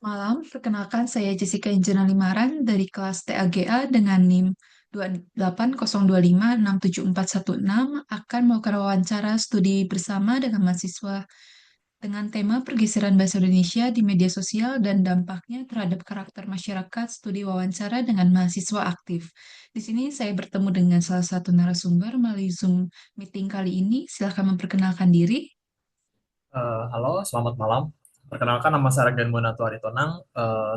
Malam, perkenalkan saya Jessica Injena Limaran dari kelas TAGA dengan NIM 280256746 akan melakukan wawancara studi bersama dengan mahasiswa dengan tema pergeseran bahasa Indonesia di media sosial dan dampaknya terhadap karakter masyarakat studi wawancara dengan mahasiswa aktif. Di sini saya bertemu dengan salah satu narasumber melalui Zoom meeting kali ini. Silakan memperkenalkan diri. Halo, selamat malam. Perkenalkan nama saya Regen Bonatu Aritonang.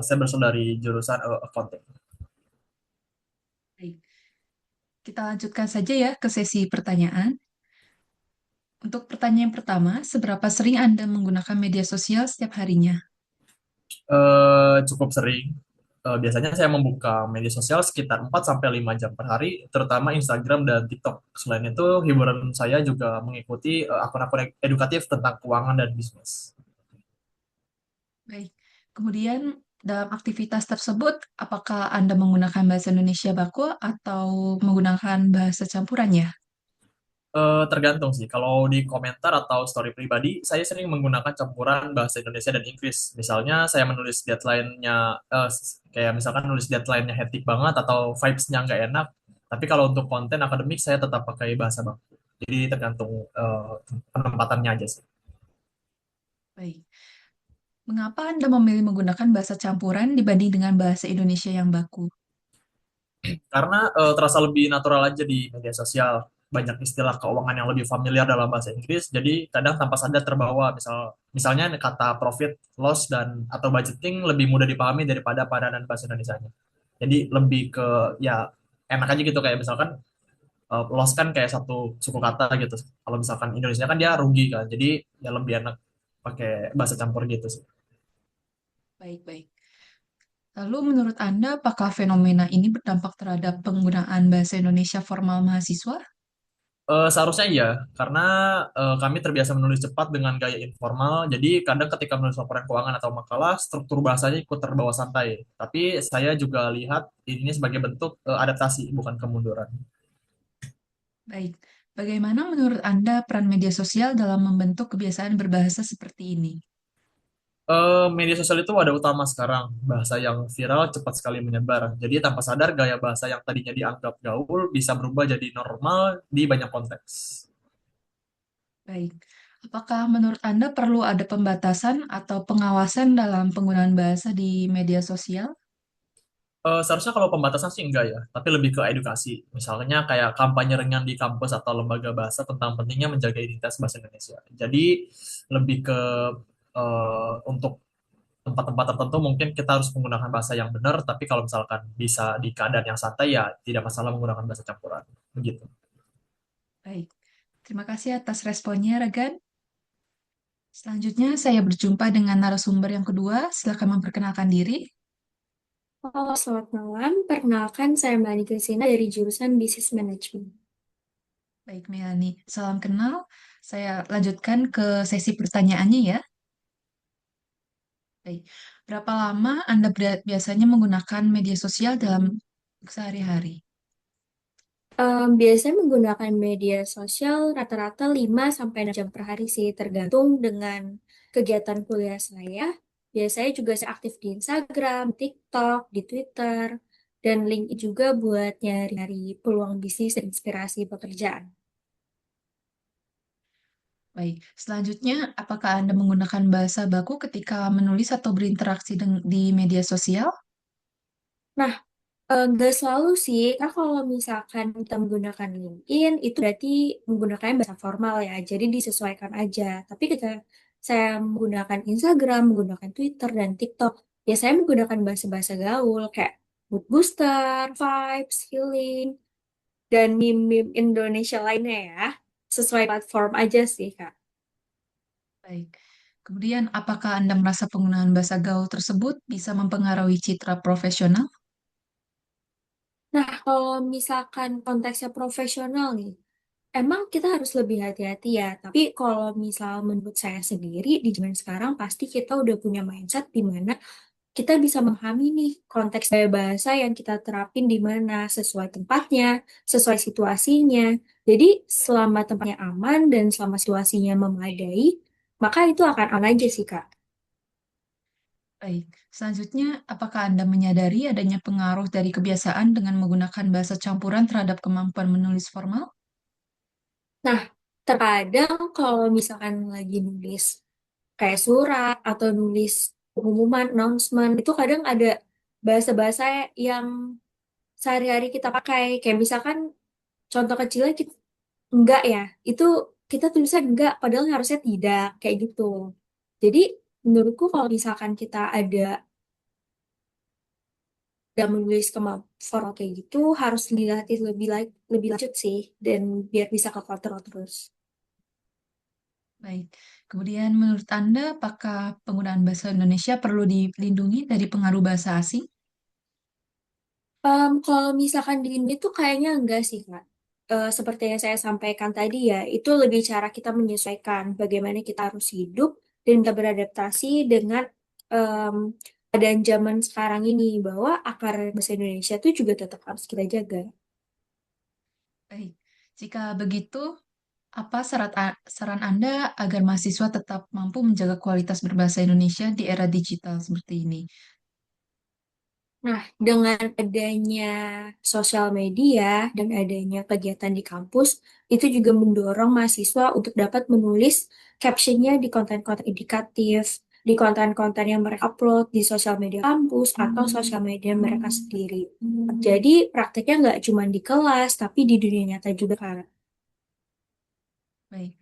Saya berasal dari jurusan Accounting. Baik, kita lanjutkan saja ya ke sesi pertanyaan. Untuk pertanyaan pertama, seberapa sering Anda menggunakan media sosial setiap harinya? Cukup sering. Biasanya saya membuka media sosial sekitar 4 sampai 5 jam per hari, terutama Instagram dan TikTok. Selain itu, hiburan saya juga mengikuti akun-akun edukatif tentang keuangan dan bisnis. Baik. Kemudian, dalam aktivitas tersebut, apakah Anda menggunakan bahasa Indonesia baku atau menggunakan bahasa campurannya? Tergantung sih. Kalau di komentar atau story pribadi, saya sering menggunakan campuran bahasa Indonesia dan Inggris. Misalnya saya menulis deadline-nya, kayak misalkan nulis deadline-nya hectic banget atau vibes-nya nggak enak. Tapi kalau untuk konten akademik, saya tetap pakai bahasa baku. Jadi tergantung penempatannya aja sih. Baik. Mengapa Anda memilih menggunakan bahasa campuran dibanding dengan bahasa Indonesia yang baku? Karena terasa lebih natural aja di media sosial. Banyak istilah keuangan yang lebih familiar dalam bahasa Inggris, jadi kadang tanpa sadar terbawa. Misalnya kata profit, loss, dan atau budgeting lebih mudah dipahami daripada padanan bahasa Indonesianya. Jadi lebih ke ya enak aja gitu kayak misalkan loss kan kayak satu suku kata gitu. Kalau misalkan Indonesia kan dia rugi kan, jadi ya lebih enak pakai bahasa campur gitu sih. Baik-baik. Lalu menurut Anda, apakah fenomena ini berdampak terhadap penggunaan bahasa Indonesia formal mahasiswa? Seharusnya iya, karena kami terbiasa menulis cepat dengan gaya informal, jadi kadang ketika menulis laporan keuangan atau makalah, struktur bahasanya ikut terbawa santai. Tapi saya juga lihat ini sebagai bentuk adaptasi, bukan kemunduran. Baik, bagaimana menurut Anda peran media sosial dalam membentuk kebiasaan berbahasa seperti ini? Media sosial itu wadah utama sekarang, bahasa yang viral cepat sekali menyebar. Jadi tanpa sadar gaya bahasa yang tadinya dianggap gaul bisa berubah jadi normal di banyak konteks. Baik, apakah menurut Anda perlu ada pembatasan atau pengawasan dalam penggunaan bahasa di media sosial? Seharusnya kalau pembatasan sih enggak ya, tapi lebih ke edukasi. Misalnya kayak kampanye ringan di kampus atau lembaga bahasa tentang pentingnya menjaga identitas bahasa Indonesia. Jadi lebih ke untuk tempat-tempat tertentu mungkin kita harus menggunakan bahasa yang benar, tapi kalau misalkan bisa di keadaan yang santai ya tidak masalah menggunakan bahasa campuran. Begitu. Baik, terima kasih atas responnya, Regan. Selanjutnya, saya berjumpa dengan narasumber yang kedua. Silakan memperkenalkan diri. Halo, selamat malam. Perkenalkan, saya Mbak Kristina dari jurusan Business Management. Baik, Melani. Salam kenal. Saya lanjutkan ke sesi pertanyaannya ya. Baik, berapa lama Anda biasanya menggunakan media sosial dalam sehari-hari? Biasanya menggunakan media sosial rata-rata 5 sampai 6 jam per hari sih, tergantung dengan kegiatan kuliah saya. Biasanya juga saya aktif di Instagram, TikTok, di Twitter, dan LinkedIn juga buat nyari-nyari peluang bisnis dan inspirasi pekerjaan. Baik, selanjutnya, apakah Anda menggunakan bahasa baku ketika menulis atau berinteraksi di media sosial? Nah, nggak selalu sih, kan kalau misalkan kita menggunakan LinkedIn, itu berarti menggunakan bahasa formal ya, jadi disesuaikan aja. Tapi ketika saya menggunakan Instagram, menggunakan Twitter, dan TikTok, ya saya menggunakan bahasa-bahasa gaul, kayak mood booster, vibes, healing, dan meme-meme Indonesia lainnya ya. Sesuai platform aja sih, Kak. Baik. Kemudian, apakah Anda merasa penggunaan bahasa gaul tersebut bisa mempengaruhi citra profesional? Nah, kalau misalkan konteksnya profesional nih, emang kita harus lebih hati-hati ya, tapi kalau misal menurut saya sendiri, di zaman sekarang pasti kita udah punya mindset di mana kita bisa memahami nih konteks gaya bahasa yang kita terapin di mana sesuai tempatnya, sesuai situasinya. Jadi selama tempatnya aman dan selama situasinya memadai, maka itu akan aman aja sih, Kak. Baik. Selanjutnya, apakah Anda menyadari adanya pengaruh dari kebiasaan dengan menggunakan bahasa campuran terhadap kemampuan menulis formal? Nah, terkadang kalau misalkan lagi nulis kayak surat atau nulis pengumuman, announcement, itu kadang ada bahasa-bahasa yang sehari-hari kita pakai. Kayak misalkan contoh kecilnya kita, enggak ya, itu kita tulisnya enggak, padahal harusnya tidak, kayak gitu. Jadi menurutku kalau misalkan kita ada menulis formal kayak gitu, harus dilatih lebih lanjut sih, dan biar bisa ke kontrol terus. Baik. Kemudian, menurut Anda, apakah penggunaan bahasa Indonesia perlu dilindungi dari pengaruh bahasa asing? Kalau misalkan di Indo itu kayaknya enggak sih, Kak. Seperti yang saya sampaikan tadi ya, itu lebih cara kita menyesuaikan bagaimana kita harus hidup dan kita beradaptasi dengan em, keadaan zaman sekarang ini, bahwa akar bahasa Indonesia itu juga tetap harus kita jaga. Baik. Jika begitu, apa saran Anda agar mahasiswa tetap mampu menjaga kualitas berbahasa Indonesia di era digital seperti ini? Nah, dengan adanya sosial media dan adanya kegiatan di kampus, itu juga mendorong mahasiswa untuk dapat menulis captionnya di konten-konten edukatif, di konten-konten yang mereka upload di sosial media kampus atau sosial media mereka sendiri. Jadi prakteknya nggak cuma di kelas, tapi di dunia nyata juga, Kak. Baik.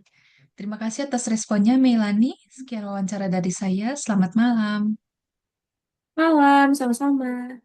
Terima kasih atas responnya, Melani. Sekian wawancara dari saya. Selamat malam. Malam, sama-sama.